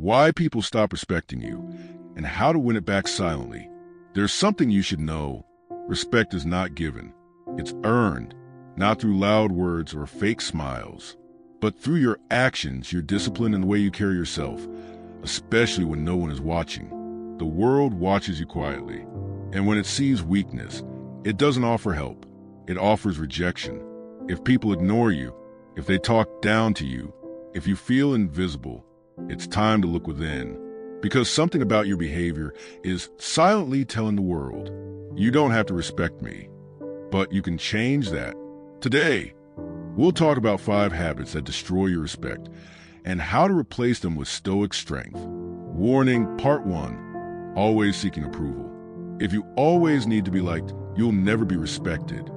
why people stop respecting you, and how to win it back silently. There's something you should know. Respect is not given. It's earned, not through loud words or fake smiles, but through your actions, your discipline, and the way you carry yourself, especially when no one is watching. The world watches you quietly, and when it sees weakness, it doesn't offer help. It offers rejection. If people ignore you, if they talk down to you, if you feel invisible, it's time to look within. Because something about your behavior is silently telling the world, you don't have to respect me, but you can change that. Today, we'll talk about 5 habits that destroy your respect and how to replace them with Stoic strength. Warning, Part 1, always seeking approval. If you always need to be liked, you'll never be respected.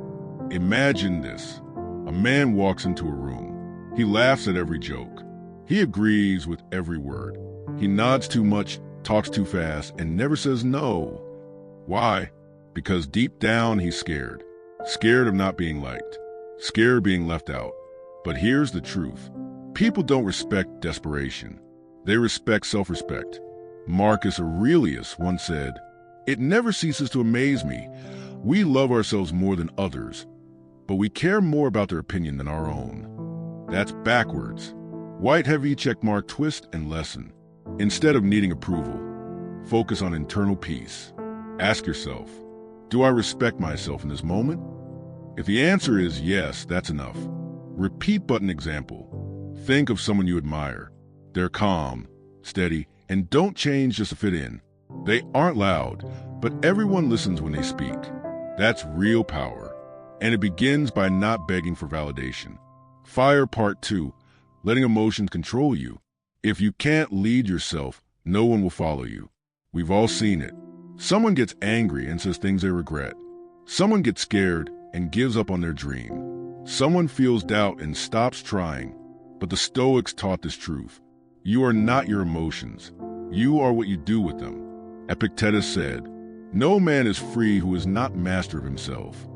Imagine this. A man walks into a room. He laughs at every joke. He agrees with every word. He nods too much, talks too fast, and never says no. Why? Because deep down he's scared. Scared of not being liked. Scared of being left out. But here's the truth. People don't respect desperation. They respect self-respect. Marcus Aurelius once said, "It never ceases to amaze me. We love ourselves more than others, but we care more about their opinion than our own." That's backwards. White heavy checkmark twist and lesson. Instead of needing approval, focus on internal peace. Ask yourself, do I respect myself in this moment? If the answer is yes, that's enough. Repeat button example. Think of someone you admire. They're calm, steady, and don't change just to fit in. They aren't loud, but everyone listens when they speak. That's real power. And it begins by not begging for validation. Fire Part 2, letting emotions control you. If you can't lead yourself, no one will follow you. We've all seen it. Someone gets angry and says things they regret. Someone gets scared and gives up on their dream. Someone feels doubt and stops trying. But the Stoics taught this truth. You are not your emotions. You are what you do with them. Epictetus said, "No man is free who is not master of himself."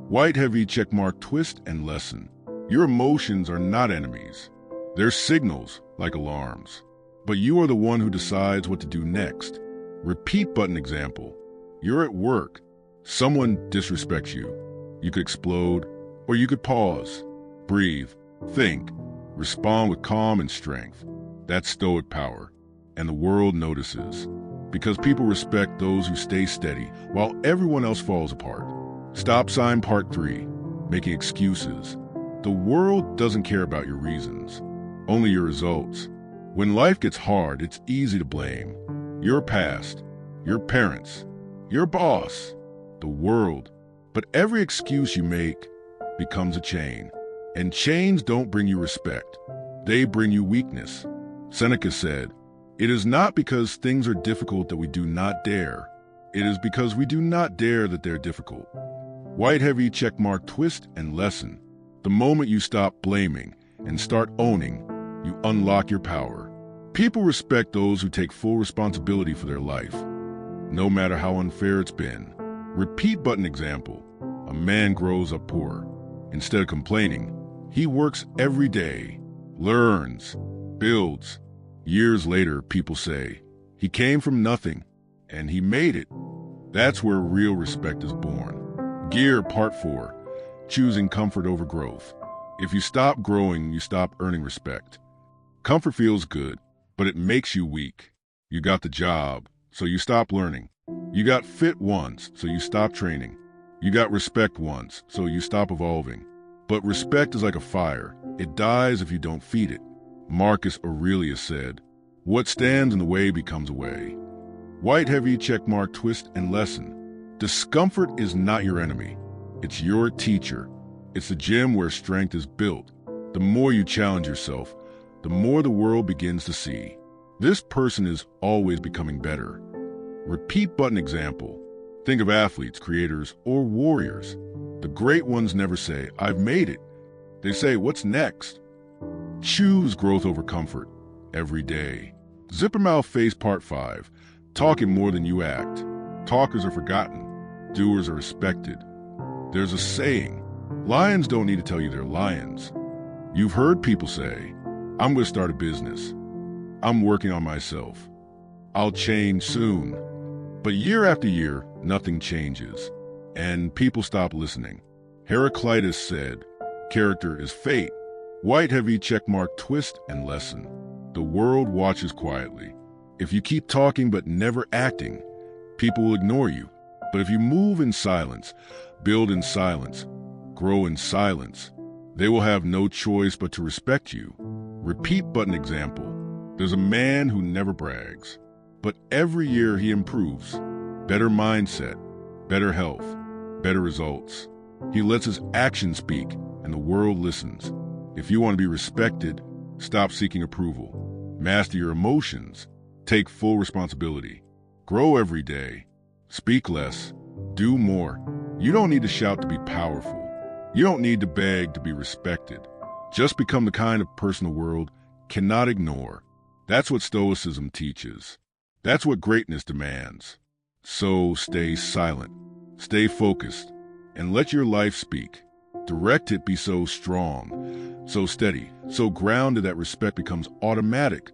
White heavy checkmark twist and lesson. Your emotions are not enemies. They're signals, like alarms. But you are the one who decides what to do next. Repeat button example. You're at work. Someone disrespects you. You could explode, or you could pause, breathe, think, respond with calm and strength. That's Stoic power. And the world notices. Because people respect those who stay steady, while everyone else falls apart. Stop sign Part 3, making excuses. The world doesn't care about your reasons. Only your results. When life gets hard, it's easy to blame. Your past, your parents, your boss, the world. But every excuse you make becomes a chain. And chains don't bring you respect. They bring you weakness. Seneca said, "It is not because things are difficult that we do not dare. It is because we do not dare that they're difficult." White heavy checkmark twist and lesson. The moment you stop blaming and start owning, you unlock your power. People respect those who take full responsibility for their life, no matter how unfair it's been. Repeat button example. A man grows up poor. Instead of complaining, he works every day, learns, builds. Years later, people say, he came from nothing, and he made it. That's where real respect is born. Gear Part 4, choosing comfort over growth. If you stop growing, you stop earning respect. Comfort feels good, but it makes you weak. You got the job, so you stop learning. You got fit once, so you stop training. You got respect once, so you stop evolving. But respect is like a fire. It dies if you don't feed it. Marcus Aurelius said, "What stands in the way becomes a way." White heavy checkmark twist and lesson. Discomfort is not your enemy. It's your teacher. It's the gym where strength is built. The more you challenge yourself, the more the world begins to see. This person is always becoming better. Repeat button example. Think of athletes, creators, or warriors. The great ones never say, "I've made it." They say, "What's next?" Choose growth over comfort every day. Zipper Mouth Face Part 5. Talking more than you act. Talkers are forgotten. Doers are respected. There's a saying, lions don't need to tell you they're lions. You've heard people say, "I'm going to start a business." I'm working on myself. I'll change soon. But year after year, nothing changes, and people stop listening. Heraclitus said, "Character is fate." White heavy checkmark twist and lesson. The world watches quietly. If you keep talking but never acting, people will ignore you. But if you move in silence, build in silence, grow in silence, they will have no choice but to respect you. Repeat button example. There's a man who never brags, but every year he improves. Better mindset, better health, better results. He lets his actions speak, and the world listens. If you want to be respected, stop seeking approval. Master your emotions. Take full responsibility. Grow every day. Speak less. Do more. You don't need to shout to be powerful. You don't need to beg to be respected. Just become the kind of person the world cannot ignore. That's what Stoicism teaches. That's what greatness demands. So stay silent, stay focused, and let your life speak. Direct it be so strong, so steady, so grounded that respect becomes automatic.